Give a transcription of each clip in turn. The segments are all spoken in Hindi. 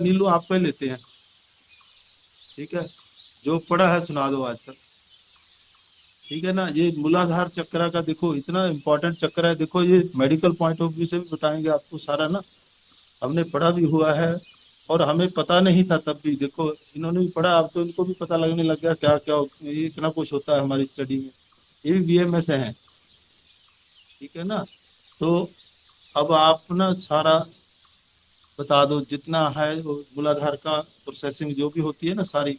नीलू आप पे लेते हैं, ठीक है, जो पढ़ा है सुना दो आज तक, ठीक है ना। ये मूलाधार चक्र का देखो इतना इंपॉर्टेंट चक्र है, देखो ये मेडिकल पॉइंट ऑफ व्यू से भी बताएंगे आपको सारा ना, हमने पढ़ा भी हुआ है और हमें पता नहीं था तब भी, देखो इन्होंने भी पढ़ा, अब तो इनको भी पता लगने लग गया क्या क्या ये इतना कुछ होता है हमारी स्टडी में, ये भी बीएमएस है, ठीक है ना। तो अब आप ना सारा बता दो जितना है वो मूलाधार का प्रोसेसिंग जो भी होती है ना सारी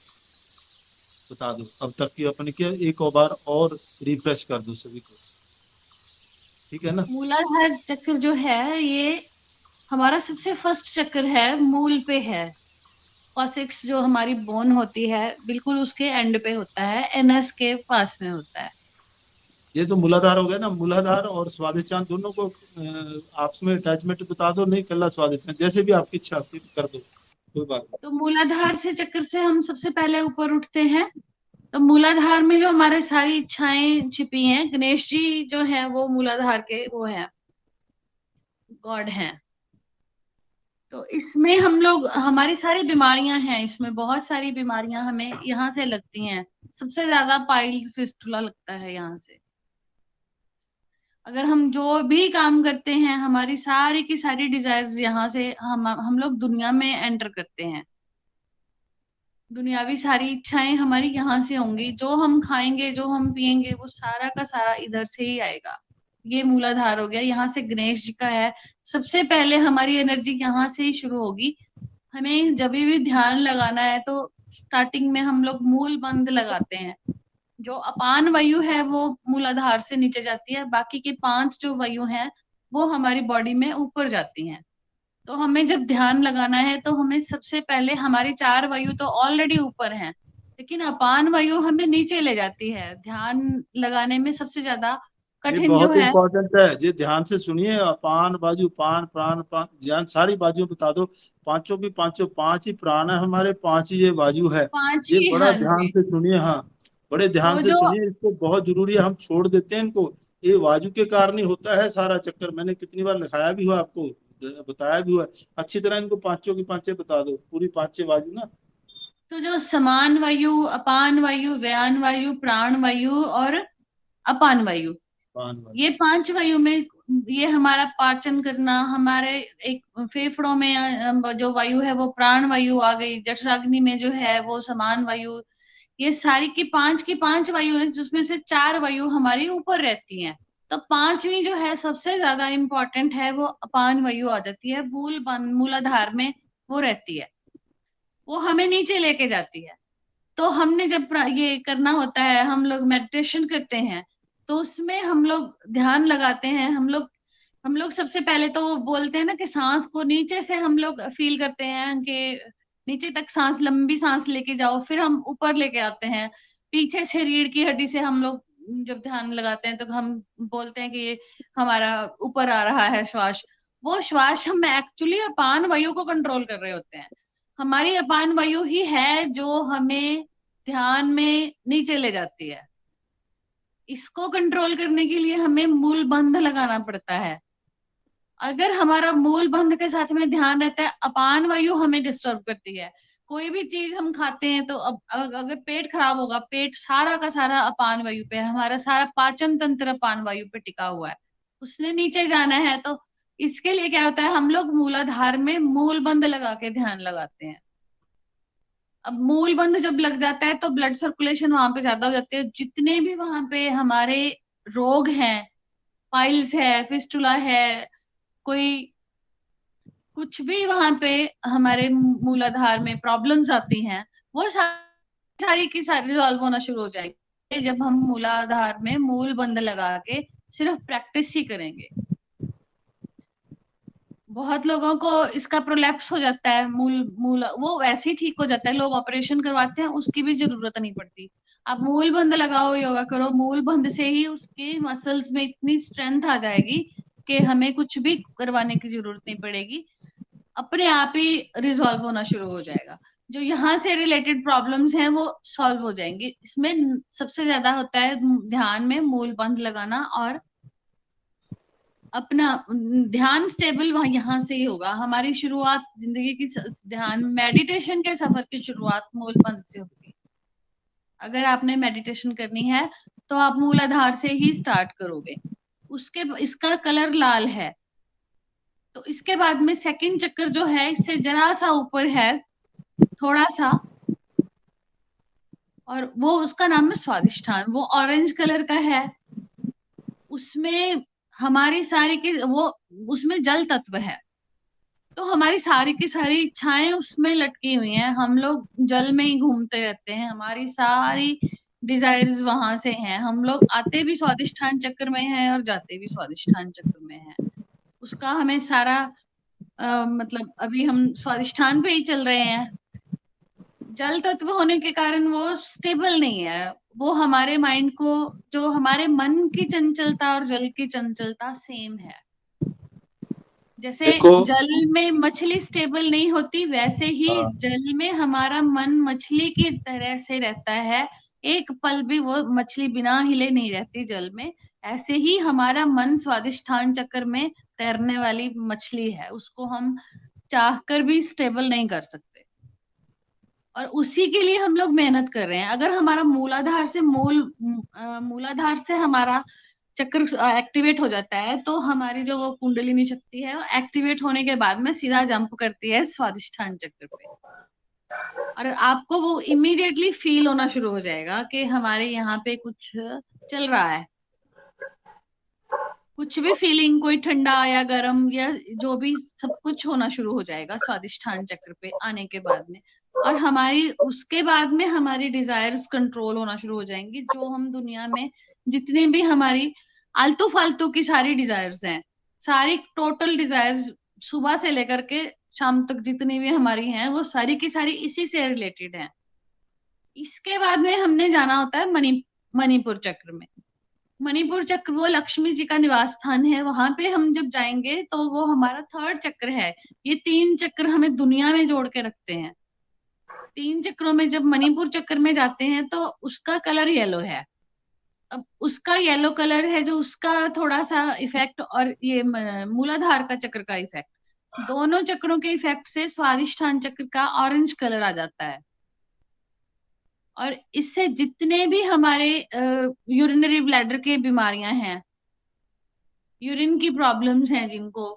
बता दो, अब तक की अपने क्या एक और बार और रिफ्रेश कर दो सभी को, ठीक है ना। मूलाधार चक्र जो है ये हमारा सबसे फर्स्ट चक्र है, मूल पे है। कॉसिक्स जो हमारी बोन होती है बिल्कुल उसके एंड पे होता है, एनएस के पास में होता है। ये तो मूलाधार हो गया ना, मूलाधार और स्वादिष्टान दोनों को आपस में अटैचमेंट बता दो, नहीं कल्ला स्वादिष्टान जैसे भी आपकी इच्छा आपकी कर दो, कोई बात तो मूलाधार से चक्र से हम सबसे पहले ऊपर उठते हैं। तो मूलाधार में जो हमारे सारी इच्छाएं छिपी हैं, गणेश जी जो है वो मूलाधार के वो है, गॉड हैं। तो इसमें हम लोग, हमारी सारी बीमारियां हैं, इसमें बहुत सारी बीमारियां हमें यहाँ से लगती हैं। सबसे ज्यादा पाइल्स फिस्टुला लगता है यहाँ से। अगर हम जो भी काम करते हैं, हमारी सारी की सारी डिजायर्स यहाँ से हम लोग दुनिया में एंटर करते हैं। दुनियावी सारी इच्छाएं हमारी यहाँ से होंगी, जो हम खाएंगे जो हम पिएंगे वो सारा का सारा इधर से ही आएगा। ये मूलाधार हो गया, यहाँ से गणेश जी का है। सबसे पहले हमारी एनर्जी यहाँ से ही शुरू होगी। हमें जब भी ध्यान लगाना है तो स्टार्टिंग में हम लोग मूल बंध लगाते हैं। जो अपान वायु है वो मूलाधार से नीचे जाती है, बाकी के 5 जो वायु हैं वो हमारी बॉडी में ऊपर जाती हैं। तो हमें जब ध्यान लगाना है तो हमें सबसे पहले, हमारी 4 वायु तो ऑलरेडी ऊपर हैं, लेकिन अपान वायु हमें नीचे ले जाती है। ध्यान लगाने में सबसे ज्यादा ये कठिन जो बहुत है। इंपॉर्टेंट है, ये ध्यान से सुनिए, अपान बाजू पान प्राण पान ज्ञान सारी बाजुओं बता दो, पांचों की पांचों, पांच ही प्राण है हमारे, पांच ही ये बाजू है। 5 ये ही, बड़ा हाँ ध्यान जी। से सुनिए, हाँ बड़े ध्यान वो से जो सुनिए, इसको बहुत जरूरी है, हम छोड़ देते हैं इनको। ये बाजू के कारण ही होता है सारा चक्कर, मैंने कितनी बार लिखाया भी हुआ आपको, बताया भी हुआ, अच्छी तरह इनको पांचों की पांचें बता दो, पूरी पांचें बाजू ना। तो जो समान वायु, अपान वायु, व्यान वायु, प्राण वायु और अपान वायु, पान बाजू, ये 5 वायु में, ये हमारा पाचन करना, हमारे एक फेफड़ों में जो वायु है वो प्राण वायु आ गई, जठराग्नि में जो है वो समान वायु। ये सारी की 5 वायु है, जिसमें से 4 वायु हमारी ऊपर रहती हैं। तो पांचवी जो है सबसे ज्यादा इंपॉर्टेंट है, वो अपान वायु आ जाती है, मूलाधार में वो रहती है। वो हमें नीचे लेके जाती है। तो हमने जब ये करना होता है, हम लोग मेडिटेशन करते हैं, तो उसमें हम लोग ध्यान लगाते हैं। हम लोग सबसे पहले तो वो बोलते हैं ना कि सांस को नीचे से हम लोग फील करते हैं कि नीचे तक सांस, लंबी सांस लेके जाओ, फिर हम ऊपर लेके आते हैं। पीछे से रीढ़ की हड्डी से हम लोग जब ध्यान लगाते हैं तो हम बोलते हैं कि ये हमारा ऊपर आ रहा है श्वास। वो श्वास हम एक्चुअली अपान वायु को कंट्रोल कर रहे होते हैं। हमारी अपान वायु ही है जो हमें ध्यान में नीचे ले जाती है। इसको कंट्रोल करने के लिए हमें मूल बंध लगाना पड़ता है। अगर हमारा मूल बंध के साथ में ध्यान रहता है, अपान वायु हमें डिस्टर्ब करती है। कोई भी चीज हम खाते हैं तो अब अगर पेट खराब होगा, पेट सारा का सारा अपान वायु पे है, हमारा सारा पाचन तंत्र अपान वायु पे टिका हुआ है, उसने नीचे जाना है। तो इसके लिए क्या होता है, हम लोग मूलाधार में मूल बंध लगा के ध्यान लगाते हैं। अब मूल बंध जब लग जाता है तो ब्लड सर्कुलेशन वहां पे ज्यादा हो जाती है। जितने भी वहां पे हमारे रोग हैं, पाइल्स है, फिस्टुला है, कोई कुछ भी वहां पे हमारे मूलाधार में प्रॉब्लम्स आती हैं, वो सारी की सारी रिजॉल्व होना शुरू हो जाएगी जब हम मूलाधार में मूल बंध लगा के सिर्फ प्रैक्टिस ही करेंगे। बहुत लोगों को इसका प्रोलैप्स हो जाता है, मूल मूल वो वैसे ही ठीक हो जाता है, लोग ऑपरेशन करवाते हैं, उसकी भी जरूरत नहीं पड़ती। आप मूल बंध लगाओ, योगा करो, मूल बंध से ही उसके मसल्स में इतनी स्ट्रेंथ आ जाएगी कि हमें कुछ भी करवाने की जरूरत नहीं पड़ेगी, अपने आप ही रिजॉल्व होना शुरू हो जाएगा। जो यहाँ से रिलेटेड प्रॉब्लम्स हैं वो सॉल्व हो जाएंगी। इसमें सबसे ज्यादा होता है ध्यान में मूल बंध लगाना और अपना ध्यान स्टेबल वहां यहाँ से ही होगा। हमारी शुरुआत जिंदगी की ध्यान मेडिटेशन के सफर की शुरुआत मूल मंत्र से होगी। अगर आपने मेडिटेशन करनी है तो आप मूलाधार से ही स्टार्ट करोगे। उसके इसका कलर लाल है। तो इसके बाद में सेकंड चक्कर जो है इससे जरा सा ऊपर है, थोड़ा सा, और वो उसका नाम है स्वादिष्ठान। वो ऑरेंज कलर का है। उसमें हमारी सारी की वो उसमें जल तत्व है। तो हमारी सारी की सारी इच्छाएं उसमें लटकी हुई हैं। हम लोग जल में ही घूमते रहते हैं। हमारी सारी डिजायर्स वहां से हैं। हम लोग आते भी स्वादिष्ठान चक्र में हैं और जाते भी स्वादिष्ठान चक्र में हैं। उसका हमें सारा मतलब अभी हम स्वादिष्ठान पे ही चल रहे हैं। जल तत्व होने के कारण वो स्टेबल नहीं है। वो हमारे माइंड को, जो हमारे मन की चंचलता और जल की चंचलता सेम है। जैसे देखो। जल में मछली स्टेबल नहीं होती, वैसे ही हाँ, जल में हमारा मन मछली की तरह से रहता है। एक पल भी वो मछली बिना हिले नहीं रहती जल में। ऐसे ही हमारा मन स्वादिष्ठान चक्र में तैरने वाली मछली है। उसको हम चाहकर भी स्टेबल नहीं कर सकते। और उसी के लिए हम लोग मेहनत कर रहे हैं। अगर हमारा मूलाधार से हमारा चक्र एक्टिवेट हो जाता है तो हमारी जो वो कुंडलिनी शक्ति है वो एक्टिवेट होने के बाद में सीधा जंप करती है स्वादिष्ठान चक्र पे। और आपको वो इमीडिएटली फील होना शुरू हो जाएगा कि हमारे यहाँ पे कुछ चल रहा है। कुछ भी फीलिंग, कोई ठंडा या गर्म या जो भी, सब कुछ होना शुरू हो जाएगा स्वादिष्ठान चक्र पे आने के बाद में। और हमारी उसके बाद में हमारी डिजायर्स कंट्रोल होना शुरू हो जाएंगी। जो हम दुनिया में जितनी भी हमारी आलतू फालतू की सारी डिजायर्स हैं, सारी टोटल डिजायर्स सुबह से लेकर के शाम तक जितनी भी हमारी हैं, वो सारी की सारी इसी से रिलेटेड हैं। इसके बाद में हमने जाना होता है मणिपुर चक्र में। मणिपुर चक्र वो लक्ष्मी जी का निवास स्थान है। वहां पे हम जब जाएंगे तो वो हमारा थर्ड चक्र है। ये तीन चक्र हमें दुनिया में जोड़ के रखते हैं। तीन चक्रों में जब मणिपुर चक्र में जाते हैं तो उसका कलर येलो है। अब उसका येलो कलर है जो उसका थोड़ा सा इफेक्ट, और ये मूलाधार का चक्र का इफेक्ट, दोनों चक्रों के इफेक्ट से स्वादिष्ठान चक्र का ऑरेंज कलर आ जाता है। और इससे जितने भी हमारे यूरिनरी ब्लैडर की बीमारियां हैं, यूरिन की प्रॉब्लम्स हैं जिनको,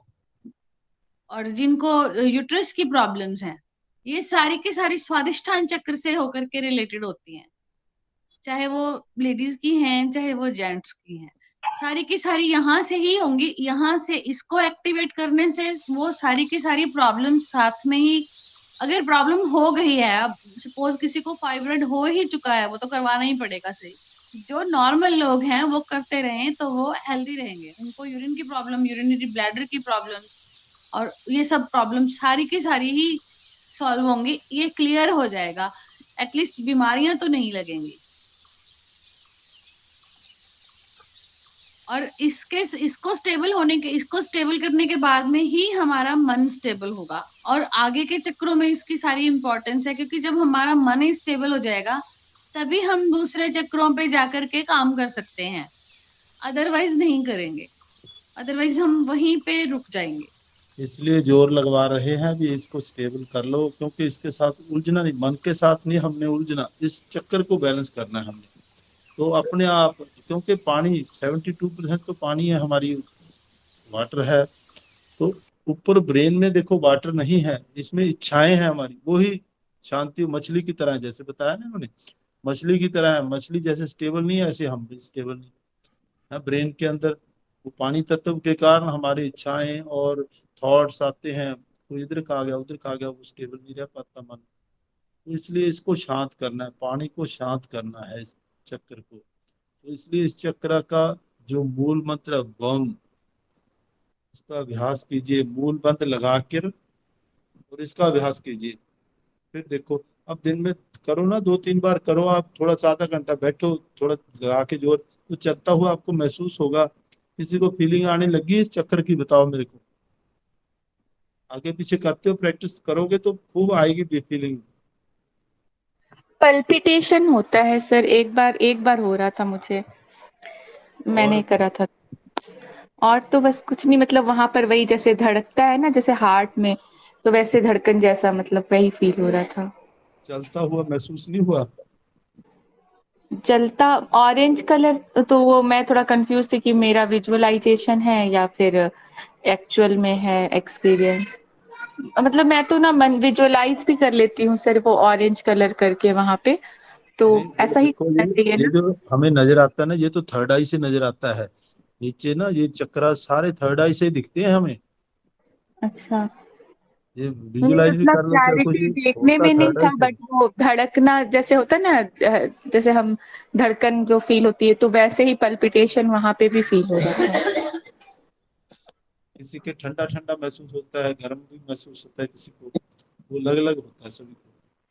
और जिनको यूट्रस की प्रॉब्लम्स हैं, ये सारी की सारी स्वादिष्ठान चक्र से होकर के रिलेटेड होती हैं। चाहे वो लेडीज की हैं चाहे वो जेंट्स की हैं, सारी की सारी यहाँ से ही होंगी। यहाँ से इसको एक्टिवेट करने से वो सारी की सारी प्रॉब्लम साथ में ही, अगर प्रॉब्लम हो गई है, अब सपोज किसी को फाइब्रॉइड हो ही चुका है, वो तो करवाना ही पड़ेगा सही। जो नॉर्मल लोग हैं वो करते रहें तो वो हेल्दी रहेंगे। उनको यूरिन की प्रॉब्लम, यूरिनरी ब्लैडर की प्रॉब्लम्स और ये सब प्रॉब्लम सारी की सारी ही सॉल्व होंगी। ये क्लियर हो जाएगा। एटलीस्ट बीमारियां तो नहीं लगेंगी। और इसको स्टेबल करने के बाद में ही हमारा मन स्टेबल होगा। और आगे के चक्रों में इसकी सारी इंपॉर्टेंस है, क्योंकि जब हमारा मन ही स्टेबल हो जाएगा तभी हम दूसरे चक्रों पे जाकर के काम कर सकते हैं। अदरवाइज नहीं करेंगे। अदरवाइज हम वहीं पे रुक जाएंगे। इसलिए जोर लगवा रहे हैं अभी इसको स्टेबल कर लो, क्योंकि इसके साथ उलझना नहीं, मन के साथ नहीं हमने उलझना, इस चक्कर को बैलेंस करना है हमने। तो अपने आप, क्योंकि पानी 72% तो पानी है, हमारी वाटर है। तो ऊपर ब्रेन में देखो वाटर नहीं है, इसमें इच्छाएं हैं हमारी, वो ही शांति मछली की तरह है, जैसे बताया ना उन्होंने, मछली की तरह है। मछली जैसे स्टेबल नहीं है ऐसे हम भी स्टेबल नहीं है ब्रेन के अंदर। वो पानी तत्व के कारण हमारी इच्छाएं और थॉट्स आते हैं, तो इधर का आ गया उधर का आ गया, वो स्टेबल नहीं रह पाता मन। तो इसलिए इसको शांत करना है, पानी को शांत करना है, इस चक्र को। तो इसलिए इस चक्र का जो मूल मंत्र बम, इसका अभ्यास कीजिए, मूल मंत्र लगा कर और इसका अभ्यास कीजिए। फिर देखो, अब दिन में करो ना, 2-3 बार करो आप, थोड़ा सा आधा घंटा बैठो, थोड़ा लगा के जोर, तो चलता हुआ आपको महसूस होगा। किसी को फीलिंग आने लगी इस चक्कर की, बताओ मेरे को। आगे पीछे करते हो, प्रैक्टिस करोगे तो खूब आएगी फीलिंग। पल्पिटेशन होता है सर, एक बार हो रहा था मुझे, मैंने और करा था। और तो बस कुछ नहीं, मतलब वहां पर वही जैसे धड़कता है ना जैसे हार्ट में, तो वैसे धड़कन जैसा मतलब वही फील हो रहा था। चलता हुआ महसूस नहीं हुआ? जलता ऑरेंज कलर, तो वो मैं थोड़ा कंफ्यूज थी कि मेरा विजुअलाइजेशन है या फिर एक्चुअल में है एक्सपीरियंस। मतलब मैं तो ना मन विजुअलाइज भी कर लेती हूँ सर, वो ऑरेंज कलर करके वहां पे, तो नहीं, ये ऐसा ही देखो, करना चाहिए ये ना। जो हमें नजर आता है ना, ये तो थर्ड आई से नजर आता है। नीचे ना ये चक्रा सारे थर्ड आई से दिखते हैं हमें। अच्छा, ये नहीं विजुलाइज भी मतलब कर लो चाहे कुछ क्लैरिटी भी, देखने होता में नहीं थर्ड था, आई से। बट वो धड़कना जैसे होता है ना, जैसे हम धड़कन जो फील होती है, तो वैसे ही पल्पिटेशन वहां पे भी फील हो रहा था। किसी के ठंडा ठंडा महसूस होता है, गर्म भी महसूस होता है किसी को, वो अलग अलग होता है सभी को।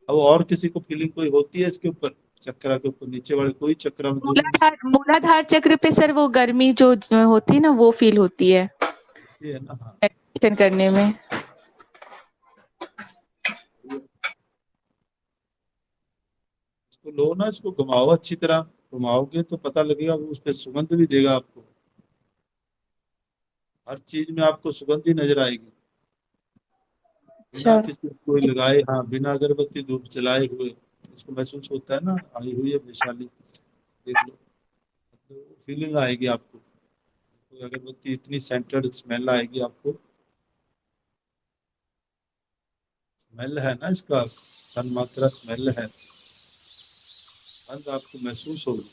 अब और किसी को फीलिंग कोई होती है इसके ऊपर, चक्रा के ऊपर, नीचे वाले कोई चक्रा में जो भी मूलाधार चक्र पे सर वो गर्मी जो होती है ना, वो फील होती है विषय है ना। हाँ, मेडिटेशन करने में। इसको लो ना, इसको घुमाओ अच्छी तरह, घुमाओगे तो पता लगेगा, वो उस पर सुगंध भी देगा आपको। हर चीज में आपको सुगंध ही नजर आएगी, बिना अच्छा। किसी कोई लगाए, हाँ, बिना अगरबत्ती धूप जलाए हुए। इसको महसूस होता है ना, आई हुई है वैशाली, देख लो, तो फीलिंग आएगी आपको। कोई अगरबत्ती इतनी सेंटेड स्मेल आएगी आपको, स्मेल है ना इसका, तन मात्रा स्मेल है, गंध आपको महसूस होगी।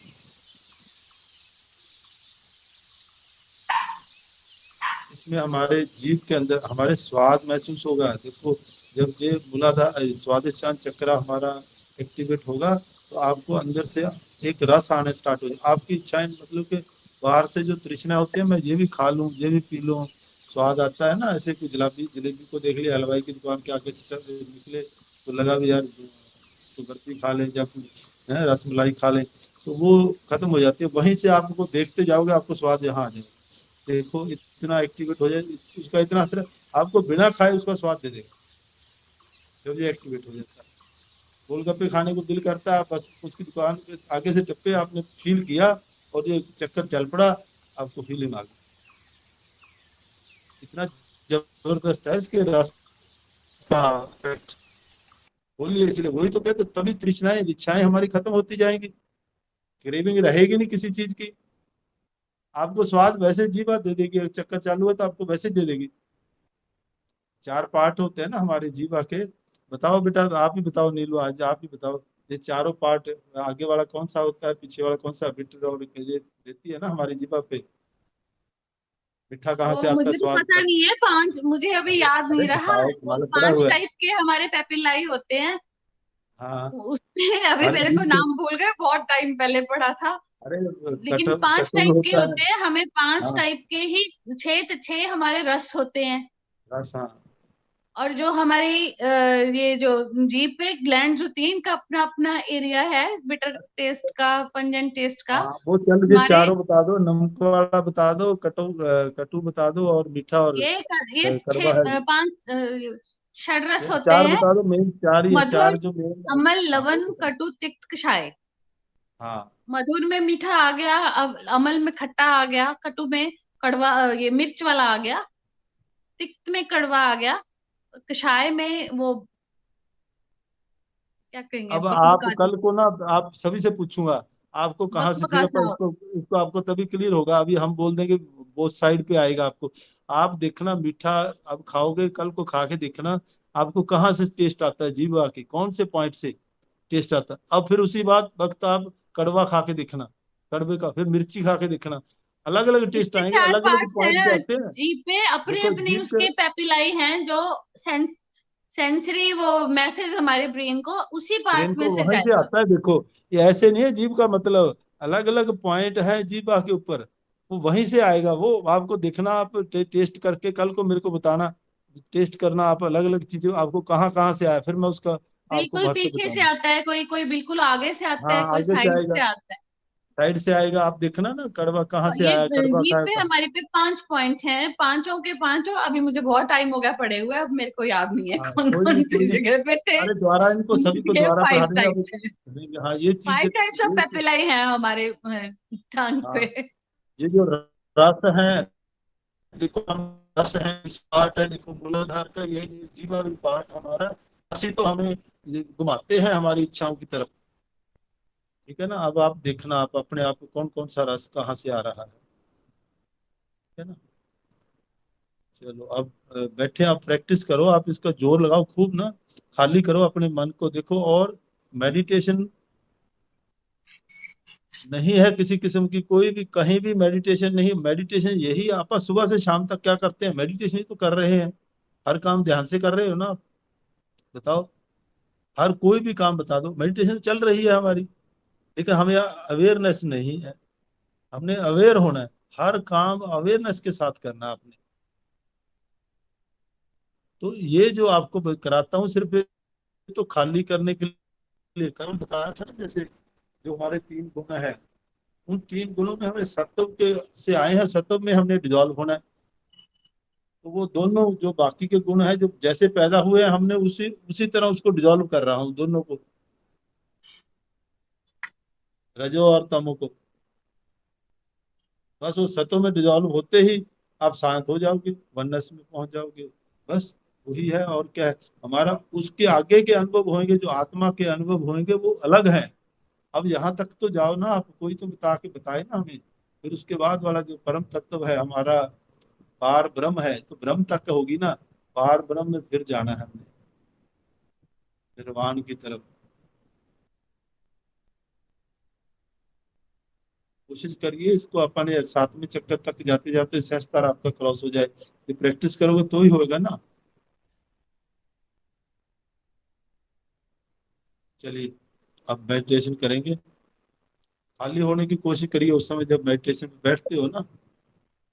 इसमें हमारे जीभ के अंदर हमारे स्वाद महसूस होगा। देखो, जब ये मूलाधार स्वादिष्टान चक्र हमारा एक्टिवेट होगा, तो आपको अंदर से एक रस आने स्टार्ट हो जाए, आपकी इच्छाएं, मतलब कि बाहर से जो तृष्णा होती है, मैं ये भी खा लूं, ये भी पी लूं, स्वाद आता है ना, ऐसे कोई जलेबी जलेबी को देख लिया, हलवाई की दुकान के आगे से निकले तो लगा भी यार तो बर्फी खा लें, जब रसमलाई खा लें, तो वो खत्म हो जाती है। वहीं से आपको देखते जाओगे, आपको स्वाद यहाँ आ जाएगा। देखो इतना एक्टिवेट हो जाए, उसका इतना असर आपको बिना खाए उसका स्वाद दे देगा, जब ये एक्टिवेट हो जाता है। गोलगप्पे खाने को दिल करता है, बस उसकी दुकान के आगे से टप्पे आपने फील किया और ये चक्कर चल पड़ा, आपको फीलिंग आ गई। इतना जबरदस्त है इसके रस का effect। बोलिए, इसलिए वही तो कहते, तभी तृष्णाएं इच्छाएं हमारी खत्म होती जाएंगी, क्रेविंग रहेगी नहीं किसी चीज की। आपको स्वाद वैसे जीवा दे देगी, चक्कर चालू है तो आपको वैसे दे देगी। चार पार्ट होते हैं ना हमारे जीवा के। बताओ बेटा, आप ही बताओ नीलू, आज आप ही बताओ, ये चारों पार्ट, आगे वाला कौन सा होता है, पीछे वाला कौन सा, बिटर और ये रहती है ना हमारी जीवा पे। मीठा कहाँ वो से आता है, मुझे तो स्वाद पता नहीं है, पांच मुझे अभी अरे याद नहीं अरे रहा। बताओ, वो तुम्हारे पड़ा पांच हुआ है। टाइप के हमारे पेपिलाई होते हैं। हाँ, उसमें अभी हमारे मेरे को जीभ पे, नाम भूल गए, बहुत टाइम पहले पढ़ा था। अरे लेकिन कटुल पांच कटुल टाइप के होता है। होते हैं, हमें पांच हाँ, टाइप के ही छह हमारे रस होते हैं। रस, हाँ। और जो हमारी ये जो जीभ पे ग्लैंड होती है, इनका अपना अपना एरिया है, बिटर टेस्ट का, पंजेंट टेस्ट का। हाँ, वो चल, ये हमारे चारों बता दो, नमक वाला बता दो, कटु बता दो, और मीठा और ये कड़वा है। पांच षड रस ये होते चार हैं। बता दो, मेन चार ही है, मधुर, चार जो मेन। अम्ल, हाँ, वो लवण, बता दो। कटु, तिक्त, कषाय। हाँ, मधुर में मीठा आ गया, अमल में खट्टा आ गया, कटु में कड़वा, ये मिर्च वाला आ गया, तिक्त में कड़वा आ गया, कषाय में वो क्या कहेंगे, अब बक आप बका कल को ना, आप सभी से पूछूंगा, आपको कहाँ बक से फिर अपन बकासा। इसको इसको आपको तभी क्लियर होगा। अभी हम बोल देंगे, बोथ साइड पे आएगा आपको। आप देखना मीठा, अब खाओगे कल को, खा के देखना आपको कहाँ से टेस्ट आता है, जीभ के कौन से पॉइंट से टेस्ट आता है। अब फिर उसी बात वक्त आप कड़वा खा के देखना, कड़वे का, फिर मिर्ची खा के देखना, अलग अलग टेस्ट इसके आएंगे, चार अलग अलग पार्ट्स पॉइंट पे हैं। आते हैं। जीभ पे अपने देखो अपने जीभ के, उसके पेपिलाई हैं, जो सेंसरी वो मैसेज हमारे ब्रेन को उसी ब्रेन पार्ट में को से वहीं से जाएगा। आता है। देखो, ये ऐसे नहीं है, जीभ का मतलब अलग अलग पॉइंट है जीभ के ऊपर, वो वहीं से आएगा। वो आपको देखना, आप टेस्ट करके कल को मेरे को बताना, टेस्ट करना आप, अलग अलग चीजें आपको कहाँ कहाँ से आया, फिर मैं उसका आपको बिल्कुल महत्व पीछे से बताऊंगा। आता है, कोई कोई बिल्कुल आगे से आता है, हाँ, कोई आगे से साइड आएगा, से आता है। साइड से आएगा, आप देखना ना कड़वा कहाँ और से ये आया, कड़वा जीप खाया पे कहाँ। हमारे पे 5 पॉइंट हैं, पांचों के पांचों, अभी मुझे बहुत टाइम हो गया पड़े हुए, अब मेरे को याद नहीं है हाँ, कौन कोई कौन नहीं, सी कोई नहीं। जगह पे थे। अरे द्वारा इनको सभी को ये द्वारा पढ़ा फाइव देंगे अब। टाइप्स है। हाँ, ये चीज 5 टाइप्स ऑफ पेपिलाई हैं हमारे टांग हाँ, पे। ये जो रस है, देखो हम 10 है, 60 है, देखो मूलाधार का ये जीवा भी पार्ट हमारा, ऐसे तो हमें ये घुमाते हैं हमारी इच्छाओं की तरफ। ठीक है ना, अब आप देखना आप अपने आप को कौन कौन सा रस कहाँ से आ रहा है ना। चलो अब बैठे आप प्रैक्टिस करो, आप इसका जोर लगाओ खूब ना, खाली करो अपने मन को, देखो। और मेडिटेशन नहीं है किसी किस्म की, कोई भी कहीं भी मेडिटेशन नहीं। मेडिटेशन यही आप सुबह से शाम तक क्या करते हैं, मेडिटेशन ही तो कर रहे हैं। हर काम ध्यान से कर रहे हो ना आप, बताओ। हर कोई भी काम बता दो, मेडिटेशन चल रही है हमारी, लेकिन हमें अवेयरनेस नहीं है। हमने अवेयर होना है, हर काम अवेयरनेस के साथ करना है आपने। तो ये जो आपको कराता हूँ सिर्फ ये तो खाली करने के लिए, कल बताया था ना, जैसे जो हमारे 3 गुण है, उन 3 गुणों में हमें सत्व के से आए हैं, सत्व में हमने डिजॉल्व होना है। तो वो दोनों जो बाकी के गुण है, जो जैसे पैदा हुए हैं, हमने उसी उसी तरह उसको डिजॉल्व कर रहा हूँ, दोनों को, रजो और तमो को। बस वो सतों में डिजॉल्व होते ही आप शांत हो जाओगे, वननेस में पहुंच जाओगे। बस वही है, और क्या है हमारा। उसके आगे के अनुभव होंगे, जो आत्मा के अनुभव होंगे, वो अलग है। अब यहाँ तक तो जाओ ना आप, कोई तो बता के बताए ना हमें। फिर उसके बाद वाला जो परम तत्व है हमारा, पार ब्रह्म है, तो ब्रह्म तक होगी ना। पार ब्रह्म में फिर जाना है हमने, निर्वाण की तरफ। कोशिश करिए इसको अपने 7वें चक्कर तक जाते जाते सहस्त्र आपका क्रॉस हो जाए। ये प्रैक्टिस करोगे तो ही होगा ना। चलिए अब मेडिटेशन करेंगे। खाली होने की कोशिश करिए उस समय जब मेडिटेशन में बैठते हो ना।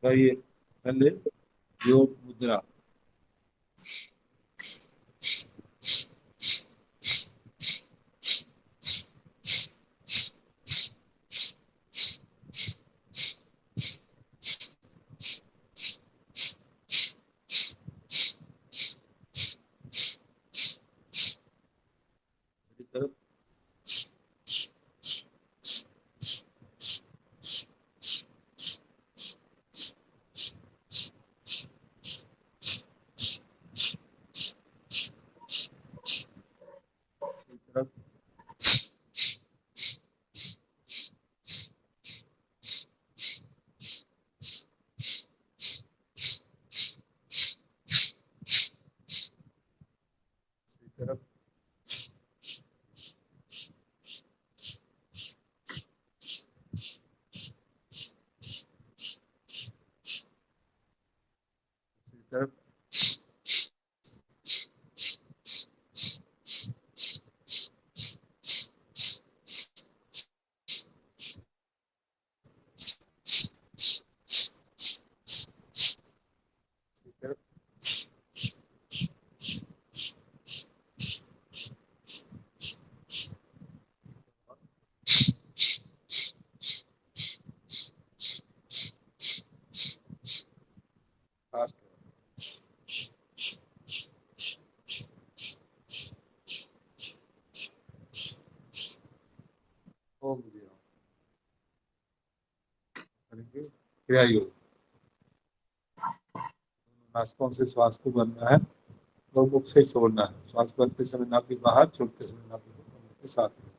भाई पहले योग मुद्रा, मेरी तरफ मेरी तरफ। मेरी तरफ। मेरी तरफ। मेरी तरफ। फास्ट। ओम जी ओम। करेंगे क्रिया योग। नासिकों से श्वास को भरना है और मुख से छोड़ना है। श्वास भरते समय नाभि बाहर, छोड़ते समय नाभि को मुंह के साथ रखना है।